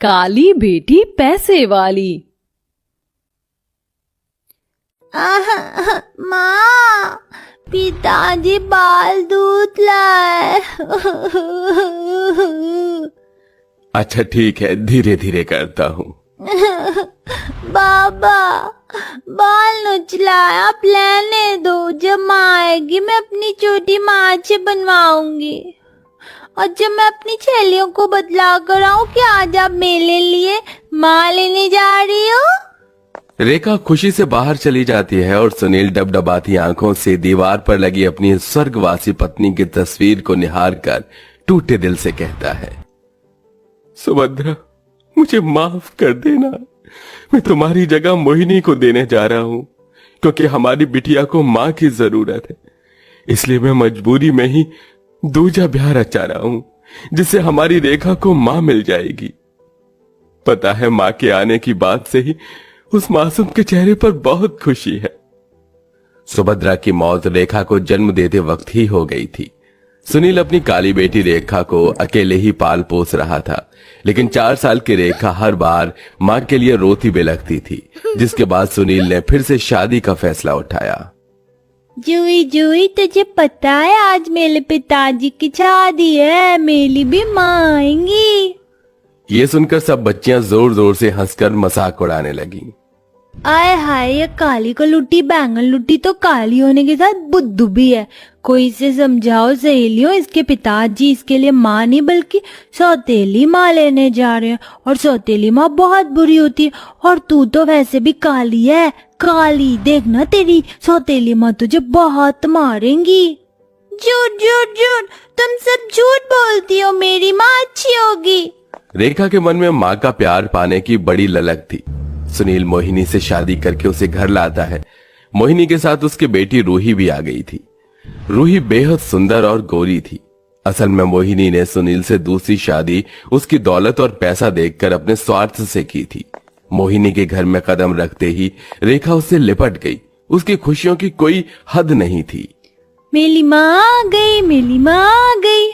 काली बेटी पैसे वाली। माँ, पिताजी बाल दूध लाए। अच्छा ठीक है, धीरे धीरे करता हूँ। बाबा, बाल नुचलाए, आप लेने दो। जब माँ आएगी मैं अपनी छोटी माँ से बनवाऊंगी। और जब मैं अपनी छेलियों को बदला कर आऊं कि आज आप मेले लिए माँ लेने जा रही हो। रेखा खुशी से बाहर चली जाती है और सुनील डबडबाती आंखों से दीवार पर लगी अपनी स्वर्गवासी पत्नी की तस्वीर को निहार कर टूटे दिल से कहता है, सुभद्रा, मुझे माफ कर देना। मैं तुम्हारी जगह मोहिनी को देने जा रहा हूं, क्योंकि हमारी बिटिया को मां की जरूरत है। इसलिए मैं मजबूरी में ही दूजा ब्याह रचा रहा हूं, जिससे हमारी रेखा को मां मिल जाएगी। पता है, मां के आने की बात से ही उस मासूम के चेहरे पर बहुत खुशी है। सुभद्रा की मौत रेखा को जन्म देते वक्त ही हो गई थी। सुनील अपनी काली बेटी रेखा को अकेले ही पाल पोस रहा था, लेकिन 4 साल की रेखा हर बार मां के लिए रोती बिलखती थी, जिसके बाद सुनील ने फिर से शादी का फैसला उठाया। जूही जूही, तुझे पता है आज मेरे पिताजी की शादी है, मेरी भी माँ आएंगी। ये सुनकर सब बच्चियां जोर जोर से हंसकर मजाक उड़ाने लगीं। आय हाय, ये काली को लुटी बैंगन लुटी तो काली होने के साथ बुद्धू भी है। कोई इसे समझाओ सहेलियों, इसके पिताजी इसके लिए माँ नहीं बल्कि सौतेली माँ लेने जा रहे हैं, और सौतेली माँ बहुत बुरी होती है। और तू तो वैसे भी काली है, काली देखना, तेरी सौतेली माँ तुझे बहुत मारेंगी। झूठ झूठ झूठ, तुम सब झूठ बोलती हो, मेरी माँ अच्छी होगी। रेखा के मन में माँ का प्यार पाने की बड़ी ललक थी। सुनील मोहिनी से शादी करके उसे घर लाता है। मोहिनी के साथ उसकी बेटी रूही भी आ गई थी। रूही बेहद सुंदर और गोरी थी। असल में मोहिनी ने सुनील से दूसरी शादी उसकी दौलत और पैसा देखकर अपने स्वार्थ से की थी। मोहिनी के घर में कदम रखते ही रेखा उससे लिपट गई। उसकी खुशियों की कोई हद नहीं थी। मेरी माँ आ गई, मेरी माँ आ गई।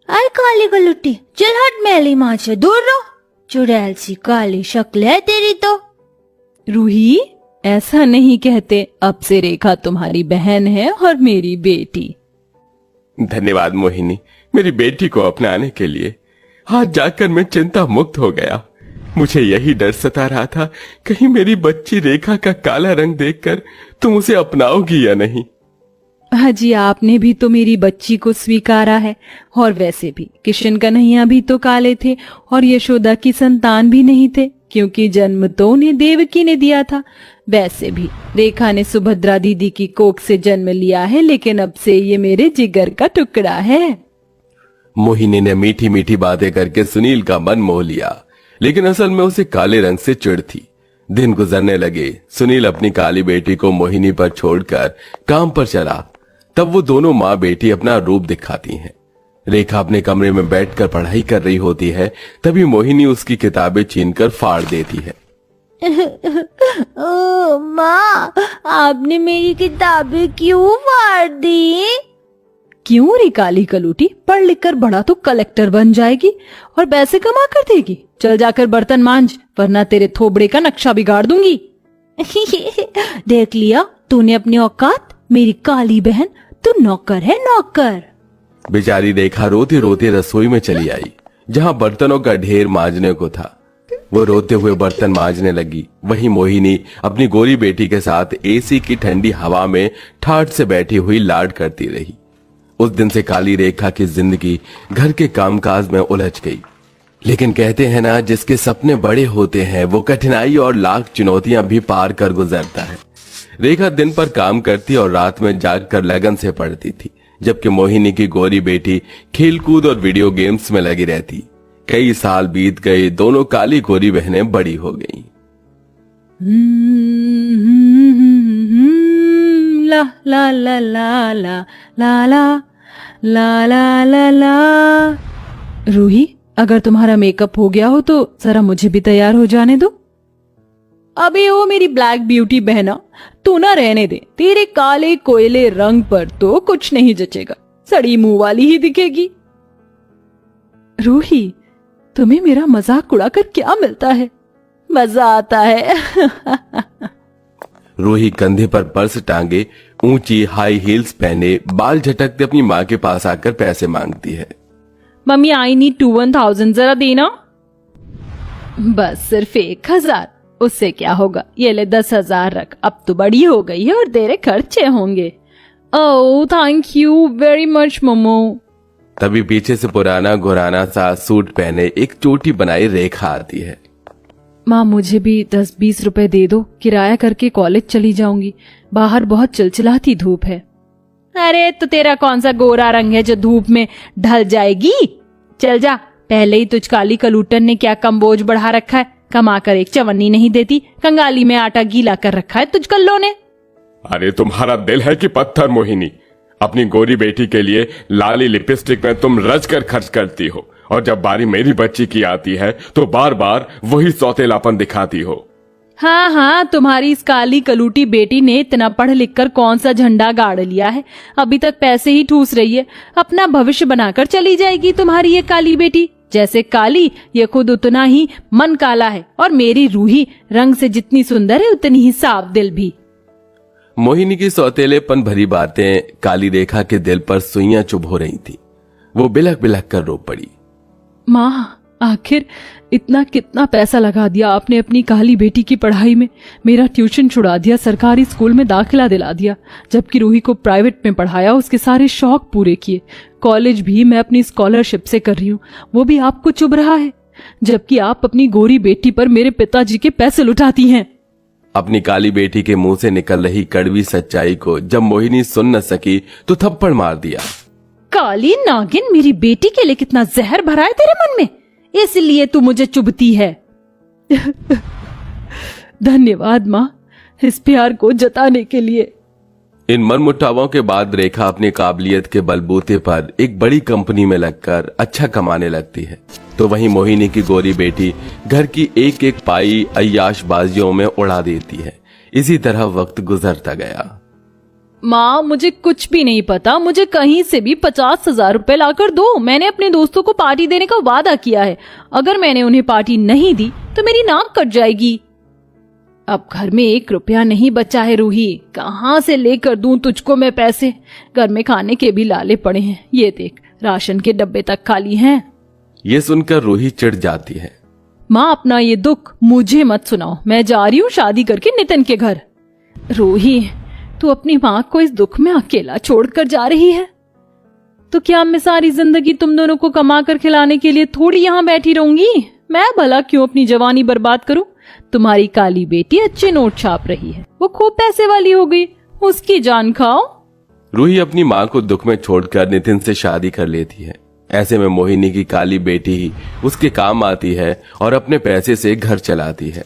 अरे काली को लुटी, चल हट, मेरी माँ से दूर रहो। चुड़ैल सी काली शक्ल है तेरी तो। रूही, ऐसा नहीं कहते, अब से रेखा तुम्हारी बहन है और मेरी बेटी। धन्यवाद मोहिनी, मेरी बेटी को अपनाने के लिए। आज जाकर मैं चिंता मुक्त हो गया। मुझे यही डर सता रहा था, कहीं मेरी बच्ची रेखा का काला रंग देखकर तुम उसे अपनाओगी या नहीं। हाजी, आपने भी तो मेरी बच्ची को स्वीकारा है। और वैसे भी किशन कन्हैया भी तो काले थे और यशोदा की संतान भी नहीं थे, क्योंकि जन्म तो उन्हें देवकी ने दिया था। वैसे भी रेखा ने सुभद्रा दीदी की कोख से जन्म लिया है, लेकिन अब से ये मेरे जिगर का टुकड़ा है। मोहिनी ने मीठी मीठी बातें करके सुनील का मन मोह लिया, लेकिन असल में उसे काले रंग से चिढ़ थी। दिन गुजरने लगे। सुनील अपनी काली बेटी को मोहिनी पर छोड़कर काम पर चला। तब वो दोनों माँ बेटी अपना रूप दिखाती हैं। रेखा अपने कमरे में बैठकर पढ़ाई कर रही होती है, तभी मोहिनी उसकी किताबें छीनकर फाड़ देती है। ओ माँ, आपने मेरी किताबें क्यों फाड़ दी? क्यों रे काली कलूटी, पढ़ लिख कर बड़ा तो कलेक्टर बन जाएगी और पैसे कमा कर देगी। चल जाकर बर्तन मांज, वरना तेरे थोबड़े का नक्शा बिगाड़ दूंगी। देख लिया तूने अपनी औकात, मेरी काली बहन, तू नौकर है, नौकर। बेचारी रेखा रोते रोते रसोई में चली आई, जहाँ बर्तनों का ढेर मांजने को था। वो रोते हुए बर्तन मांजने लगी। वहीं मोहिनी अपनी गोरी बेटी के साथ एसी की ठंडी हवा में ठाठ से बैठी हुई लाड करती रही। उस दिन से काली रेखा की जिंदगी घर के कामकाज में उलझ गई। लेकिन कहते हैं ना, जिसके सपने बड़े होते हैं वो कठिनाई और लाख चुनौतियां भी पार कर गुजरता है। रेखा दिन पर काम करती और रात में जागकर लगन से पढ़ती थी, जबकि मोहिनी की गोरी बेटी खेलकूद और वीडियो गेम्स में लगी रहती। कई साल बीत गए, दोनों काली गोरी बहनें बड़ी हो गईं। ला ला ला ला ला ला ला ला ला ला ला। रूही, अगर तुम्हारा मेकअप हो गया हो तो जरा मुझे भी तैयार हो जाने दो। अबे ओ मेरी ब्लैक ब्यूटी बहना, तू ना रहने दे। तेरे काले कोयले रंग पर तो कुछ नहीं जचेगा, सड़ी मुंह वाली ही दिखेगी। रूही, तुम्हें मेरा मजाक उड़ाकर क्या मिलता है? मजा आता है। रूही कंधे पर पर्स टांगे, ऊंची हाई हील्स पहने, बाल झटकते अपनी माँ के पास आकर पैसे मांगती है। मम्मी आई नीड 1000 जरा देना। बस सिर्फ 1000, उससे क्या होगा, ये ले 10,000 रख, अब तो बड़ी हो गई है और तेरे खर्चे होंगे। Oh thank you very much momo. तभी पीछे से पुराना घुराना सा सूट पहने एक चोटी बनाई रेखा आती है। माँ मुझे भी 10-20 रुपए दे दो, किराया करके कॉलेज चली जाऊंगी, बाहर बहुत चिलचिलाती धूप है। अरे तो तेरा कौन सा गोरा रंग है जो धूप में ढल जाएगी? चल जा, पहले ही तुझ काली कलूटन ने क्या कम बोझ बढ़ा रखा है, कमा कर एक चवन्नी नहीं देती, कंगाली में आटा गीला कर रखा है तुझ कल्लों ने। अरे तुम्हारा दिल है कि पत्थर मोहिनी? अपनी गोरी बेटी के लिए लाली लिपस्टिक में तुम रच कर खर्च करती हो, और जब बारी मेरी बच्ची की आती है तो बार बार वही सौतेलापन दिखाती हो। हाँ हाँ, तुम्हारी इस काली कलूटी बेटी ने इतना पढ़ लिख कर कौन सा झंडा गाड़ लिया है, अभी तक पैसे ही ठूस रही है, अपना भविष्य बनाकर चली जाएगी तुम्हारी ये काली बेटी। जैसे काली ये खुद उतना ही मन काला है, और मेरी रूही रंग से जितनी सुंदर है उतनी ही साफ दिल भी। मोहिनी की सौतेलेपन भरी बातें काली रेखा के दिल पर सुइयां चुभ हो रही थी। वो बिलख बिलख कर रो पड़ी। माँ आखिर इतना कितना पैसा लगा दिया आपने अपनी काली बेटी की पढ़ाई में, मेरा ट्यूशन छुड़ा दिया, सरकारी स्कूल में दाखिला दिला दिया, जबकि रूही को प्राइवेट में पढ़ाया, उसके सारे शौक पूरे किए, कॉलेज भी मैं अपनी स्कॉलरशिप से कर रही हूँ, वो भी आपको चुभ रहा है, जबकि आप अपनी गोरी बेटी पर मेरे पिताजी के पैसे लुटाती हैं। अपनी काली बेटी के मुंह से निकल रही कड़वी सच्चाई को जब मोहिनी सुन न सकी तो थप्पड़ मार दिया। काली नागिन, मेरी बेटी के लिए कितना जहर भरा है तेरे मन में, इसलिए तू मुझे चुभती है। धन्यवाद माँ, इस प्यार को जताने के लिए। इन मनमुटावों के बाद रेखा अपनी काबिलियत के बलबूते पर एक बड़ी कंपनी में लगकर अच्छा कमाने लगती है, तो वहीं मोहिनी की गोरी बेटी घर की एक एक पाई अय्याशबाजियों में उड़ा देती है। इसी तरह वक्त गुजरता गया। माँ मुझे कुछ भी नहीं पता, मुझे कहीं से भी 50,000 रुपए लाकर दो, मैंने अपने दोस्तों को पार्टी देने का वादा किया है, अगर मैंने उन्हें पार्टी नहीं दी तो मेरी नाक कट जाएगी। अब घर में 1 रुपया नहीं बचा है रूही, कहाँ से लेकर दूं तुझको मैं पैसे, घर में खाने के भी लाले पड़े हैं, ये देख राशन के डब्बे तक खाली हैं। ये सुनकर रूही चिढ़ जाती है। माँ अपना ये दुख मुझे मत सुनाओ, मैं जा रही हूँ शादी करके नितिन के घर। रूही तू अपनी माँ को इस दुख में अकेला छोड़कर जा रही है, तो क्या मैं सारी जिंदगी तुम दोनों को कमा कर खिलाने के लिए थोड़ी यहाँ बैठी रहूंगी? मैं भला क्यों अपनी जवानी बर्बाद करूं? तुम्हारी काली बेटी अच्छे नोट छाप रही है, वो खूब पैसे वाली हो गई, उसकी जान खाओ। रूही अपनी माँ को दुख में छोड़कर नितिन से शादी कर लेती है। ऐसे में मोहिनी की काली बेटी ही उसके काम आती है और अपने पैसे से घर चलाती है।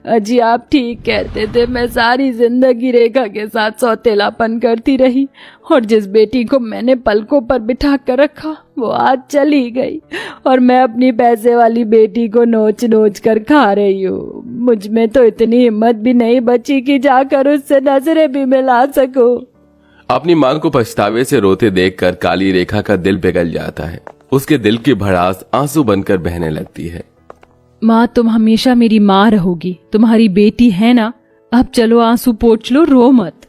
अजी आप ठीक कहते थे, मैं सारी जिंदगी रेखा के साथ सौतेलापन करती रही, और जिस बेटी को मैंने पलकों पर बिठा कर रखा वो आज चली गई, और मैं अपनी पैसे वाली बेटी को नोच नोच कर खा रही हूँ। मुझ में तो इतनी हिम्मत भी नहीं बची कि जाकर उससे नजरें भी मिला सकूं। अपनी माँ को पछतावे से रोते देखकर काली रेखा का दिल पिघल जाता है। उसके दिल की भड़ास आंसू बनकर बहने लगती है। माँ तुम हमेशा मेरी माँ रहोगी, तुम्हारी बेटी है ना, अब चलो आंसू पोंछ लो, रो मत।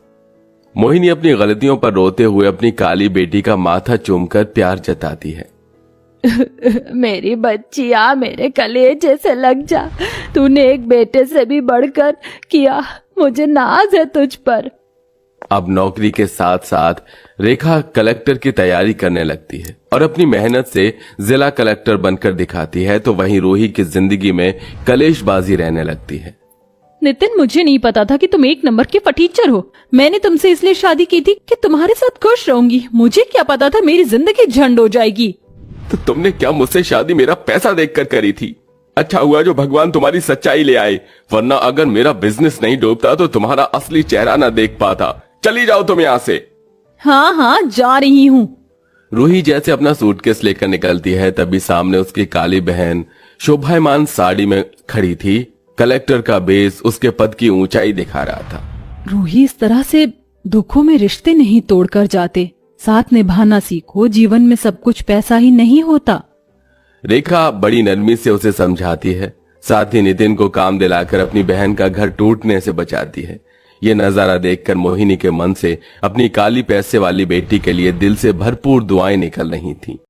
मोहिनी अपनी गलतियों पर रोते हुए अपनी काली बेटी का माथा चूमकर प्यार जताती है। मेरी बच्ची आ, मेरे कलेजे से लग जा, तूने एक बेटे से भी बढ़कर किया, मुझे नाज है तुझ पर। अब नौकरी के साथ साथ रेखा कलेक्टर की तैयारी करने लगती है और अपनी मेहनत से जिला कलेक्टर बनकर दिखाती है, तो वहीं रूही की जिंदगी में कलेशबाजी रहने लगती है। नितिन मुझे नहीं पता था कि तुम 1 नंबर के फटीचर हो, मैंने तुमसे इसलिए शादी की थी कि तुम्हारे साथ खुश रहूंगी, मुझे क्या पता था मेरी जिंदगी झंड हो जाएगी। तो तुमने क्या मुझसे शादी मेरा पैसा देखकर करी थी? अच्छा हुआ जो भगवान तुम्हारी सच्चाई ले आए, वरना अगर मेरा बिजनेस नहीं डूबता तो तुम्हारा असली चेहरा न देख पाता। चली जाओ तुम यहाँ से। हाँ हाँ जा रही हूँ। रूही जैसे अपना सूटकेस लेकर निकलती है, तभी सामने उसकी काली बहन शोभायमान साड़ी में खड़ी थी। कलेक्टर का बेस उसके पद की ऊंचाई दिखा रहा था। रूही इस तरह से दुखों में रिश्ते नहीं तोड़कर जाते, साथ निभाना सीखो, जीवन में सब कुछ पैसा ही नहीं होता। रेखा बड़ी नरमी से उसे समझाती है, साथ ही नितिन को काम दिलाकर अपनी बहन का घर टूटने से बचाती है। ये नजारा देखकर मोहिनी के मन से अपनी काली पैसे वाली बेटी के लिए दिल से भरपूर दुआएं निकल रही थी।